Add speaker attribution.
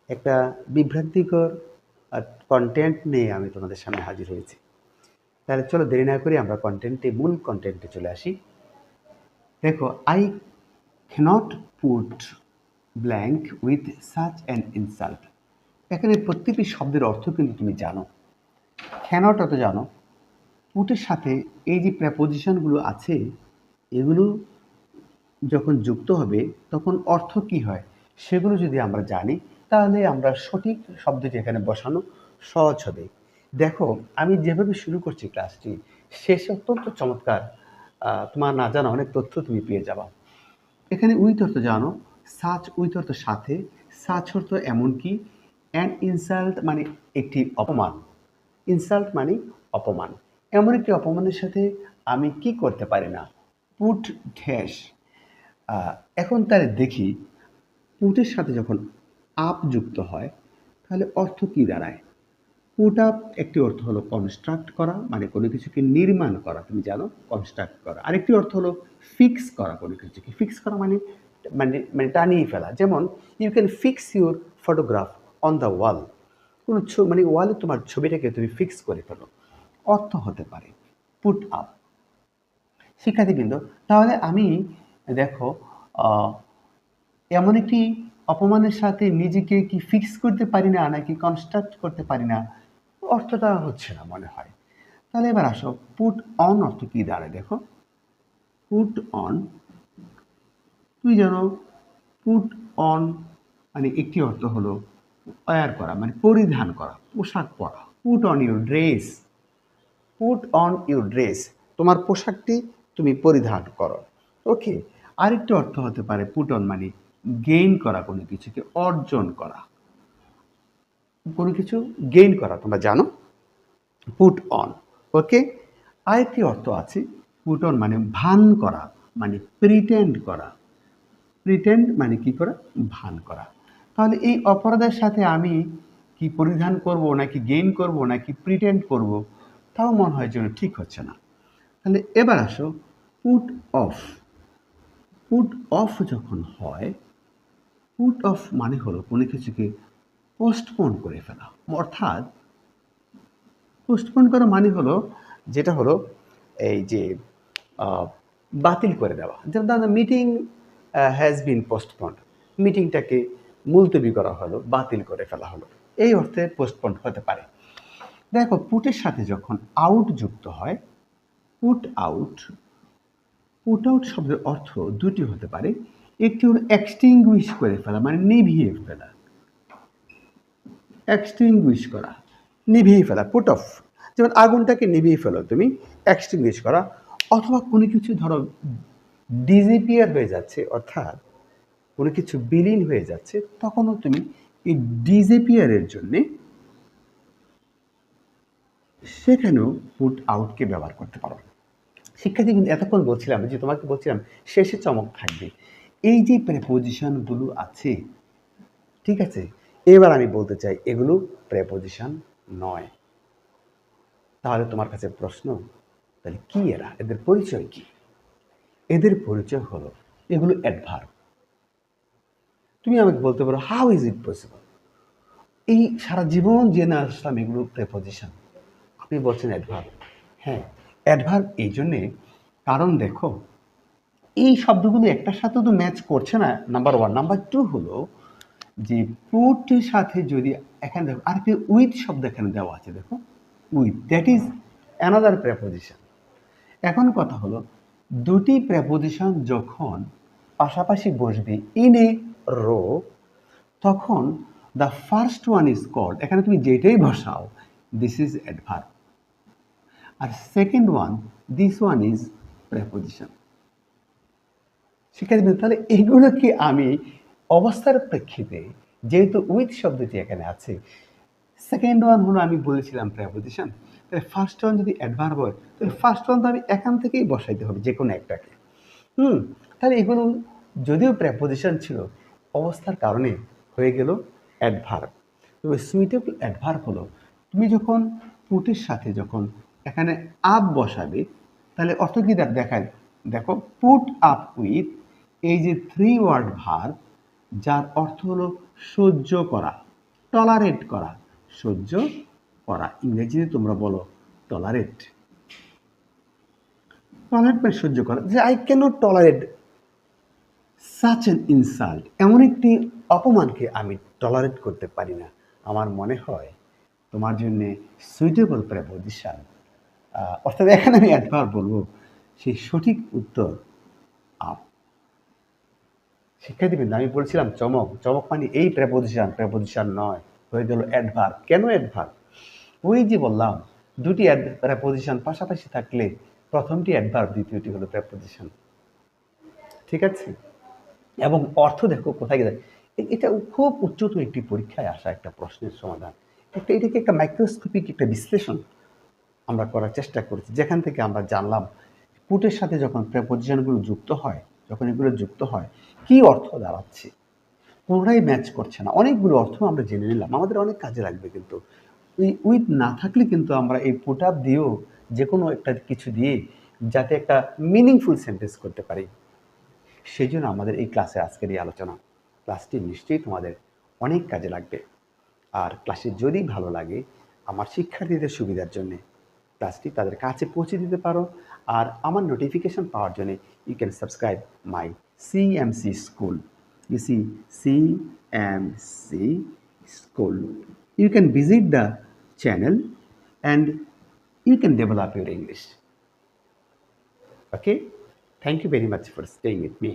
Speaker 1: একটা বিভ্রান্তিকর কন্টেন্ট নিয়ে আমি তোমাদের সামনে হাজির হয়েছি। তাহলে চলো দেরি না করে আমরা মূল কন্টেন্টে চলে আসি। দেখো, I cannot put blank with such an insult. এখানে প্রত্যেকটি শব্দের অর্থ কিন্তু তুমি জানো। ক্যানট অত জানো, পুটের সাথে এই যে প্রেপোজিশনগুলো আছে এগুলো যখন যুক্ত হবে তখন অর্থ কি হয় সেগুলো যদি আমরা জানি তাহলে আমরা সঠিক শব্দটি এখানে বসানো সহজ হবে। দেখো, আমি যেভাবে শুরু করছি ক্লাসটি, শেষে অত্যন্ত চমৎকার তোমার না জানা অনেক তথ্য তুমি পেয়ে যাবা। এখানে উইথ অর্থ জানো, সাচ উইথ অর্থ সাথে, সাচ অর্থ এমনকি, অ্যান্ড ইনসাল্ট মানে একটি অপমান। ইনসাল্ট মানে অপমান। এমন একটি অপমানের সাথে আমি কি করতে পারি না, পুট ড্যাশ। এখন তাহলে দেখি, পুটের সাথে যখন আপ যুক্ত হয় তাহলে অর্থ কি দাঁড়ায়। পুট আপ একটি অর্থ হলো কনস্ট্রাক্ট করা, মানে কোনো কিছুকে নির্মাণ করা, তুমি জানো কনস্ট্রাক্ট করা। আরেকটি অর্থ হলো ফিক্স করা, কোনো কিছুকে ফিক্স করা মানে মানে মানে টানিয়ে ফেলা। যেমন you can fix your photograph on the wall, কোনো মানে ওয়ালে তোমার ছবিটাকে তুমি ফিক্স করে ফেলো, অর্থ হতে পারে পুট আপ। শিক্ষার্থীবৃন্দ, তাহলে আমি দেখো এমন একটি অপমানের সাথে নিজেকে কি ফিক্স করতে পারি না নাকি কনস্ট্রাক্ট করতে পারি না, অর্থটা হচ্ছে না মনে হয়। তাহলে এবার আসো, পুট অন অর্থ কি দাঁড়ায় দেখো। পুট অন, তুই জানো পুট অন মানে একটি অর্থ হলো ওয়্যার করা, মানে পরিধান করা, পোশাক পরা। Put on your dress, put on your dress, তোমার পোশাকটি তুমি পরিধান করো। ওকে, আরেকটি অর্থ হতে পারে পুট অন মানে গেইন করা, কোনো কিছুকে অর্জন করা, কোনো কিছু গেইন করা, তোমরা জানো পুট অন। ওকে, আরেকটি অর্থ আছে পুট অন মানে ভান করা, মানে প্রিটেন্ড করা। প্রিটেন্ড মানে কি করা, ভান করা। তাহলে এই অপরাধের সাথে আমি কি পরিধান করব নাকি গেইন করব নাকি প্রিটেন্ড করব, তাও মনে হয় যেন ঠিক হচ্ছে না। তাহলে এবার আসো, পুট অফ। পুট অফ যখন হয়, পুট অফ মানে হলো কোনো কিছুকে পোস্টপোন করে ফেলা। অর্থাৎ পোস্টপোন করা মানে হলো, যেটা হলো এই যে বাতিল করে দেওয়া। যেমন the meeting has been postponed, মিটিংটাকে মুলতবি করা হলো, বাতিল করে ফেলা হলো, এই অর্থে পোস্টপন্ড হতে পারে। দেখো, পুটের সাথে যখন আউট যুক্ত হয়, পুট আউট, পুট আউট শব্দের অর্থ দুটি হতে পারে। একটি হলো এক্সটিংগুইশ করে ফেলা, মানে নিভিয়ে ফেলা, এক্সটিংগুইশ করা, নিভিয়ে ফেলা, পুট অফ। যেমন আগুনটাকে নিভিয়ে ফেলো তুমি, এক্সটিংগুইশ করা। অথবা কোনো কিছু ধরো ডিসঅ্যাপিয়ার হয়ে যাচ্ছে, অর্থাৎ কোনো কিছু বিলীন হয়ে যাচ্ছে, তখনও তুমি এই ডিসঅ্যাপিয়ারের জন্যে সেখানেও পুট আউটকে ব্যবহার করতে পারো। শিক্ষার্থী, কিন্তু এতক্ষণ বলছিলাম যে তোমাকে বলছিলাম শেষে চমক থাকবে। এই যে প্রেপোজিশনগুলো আছে, ঠিক আছে, এবার আমি বলতে চাই এগুলো প্রেপোজিশন নয়। তাহলে তোমার কাছে প্রশ্ন, তাহলে কি এরা, এদের পরিচয় কি? এদের পরিচয় হলো এগুলো অ্যাডভার্ব। তুমি আমাকে বলতে পারো হাউ ইজ ইট পসিবল, এই সারা জীবন জেনে আসলাম এগুলো প্রেপোজিশন, আপনি বলছেন অ্যাডভার্ব। হ্যাঁ, অ্যাডভার্ব এই জন্যে কারণ দেখো, এই শব্দগুলো একটার সাথে তো ম্যাচ করছে না, নাম্বার ওয়ান। নাম্বার টু হলো যে পুটের সাথে যদি এখানে দেখো আরেকটি উইথ শব্দ এখানে দেওয়া আছে, দেখো with, that is another preposition. এখন কথা হলো, দুটি প্রেপোজিশন যখন পাশাপাশি বসবে ইন এ রো, তখন the first one is called, এখানে তুমি যেটাই বসাও দিস ইজ অ্যাডভার্ব, আর second one, this one is preposition. শিক্ষার্থী, তাহলে এগুলোকে আমি অবস্থার প্রেক্ষিতে, যেহেতু উইথ শব্দটি এখানে আছে, সেকেন্ড ওয়ান হলো আমি বলেছিলাম প্রেপোজিশন, তাহলে ফার্স্ট ওয়ান যদি অ্যাডভার্ব হয় তাহলে ফার্স্ট ওয়ান তো আমি এখান থেকেই বসাইতে হবে যে কোনো একটাকে। তাহলে এগুলো যদিও প্রেপোজিশন ছিল, অবস্থার কারণে হয়ে গেল অ্যাডভার্ব। তবে সুইটেবল অ্যাডভার্ব হলো তুমি যখন পুটের সাথে যখন এখানে আপ বসাবে, তাহলে অর্থ কি দেখায় দেখো, পুট আপ উইথ, এই যে থ্রি ওয়ার্ড ভার্ব, যার অর্থ হলো সহ্য করা, টলারেট করা, সহ্য করা। ইংরেজিতে তোমরা বলো টলারেট। টলারেট মানে সহ্য করা, যে I cannot tolerate such an insult, এমন একটি অপমানকে আমি টলারেট করতে পারি না। আমার মনে হয় তোমার জন্য সুইটেবল প্রেপোজিশন, অর্থাৎ এখানে আমি একবার বলবো সেই সঠিক উত্তর আপ। শিক্ষার্থীবৃন্দ, আমি বলছিলাম চমক, চমক মানে এই প্রেপোজিশন নয়, হয়ে গেল অ্যাডভার্ব। কেন অ্যাডভার্ব? ওই যে বললাম দুটি প্রেপোজিশন পাশাপাশি থাকলে প্রথমটি অ্যাডভার্ব, দ্বিতীয়টি হলো প্রেপোজিশন। ঠিক আছে? এবং অর্থ দেখো কোথায় গেছে। এটা খুব উচ্চতর একটি পরীক্ষায় আসা একটা প্রশ্নের সমাধান। এটাকে একটা মাইক্রোস্কোপিক একটা বিশ্লেষণ আমরা করার চেষ্টা করেছি, যেখান থেকে আমরা জানলাম পুটের সাথে যখন প্রেপোজিশনগুলো যুক্ত হয়, যখন এগুলো যুক্ত হয় কি অর্থ দাঁড়াচ্ছে। কোনোটাই ম্যাচ করছে না। অনেকগুলো অর্থ আমরা জেনে নিলাম, আমাদের অনেক কাজে লাগবে। কিন্তু উইথ না থাকলে কিন্তু আমরা এই পুট আপ দিয়েও যে কোনো একটা কিছু দিয়ে যাতে একটা মিনিংফুল সেন্টেন্স করতে পারি, সেই জন্য আমাদের এই ক্লাসে আজকের এই আলোচনা। ক্লাসটি নিশ্চয়ই তোমাদের অনেক কাজে লাগবে। আর ক্লাসে যদি ভালো লাগে, আমার শিক্ষার্থীদের সুবিধার জন্য ক্লাসটি তাদের কাছে পৌঁছে দিতে পারো। আর আমার নোটিফিকেশন পাওয়ার জন্য you can subscribe my CMC school. You see CMC school, you can visit the channel and you can develop your English. Okay, thank you very much for staying with me.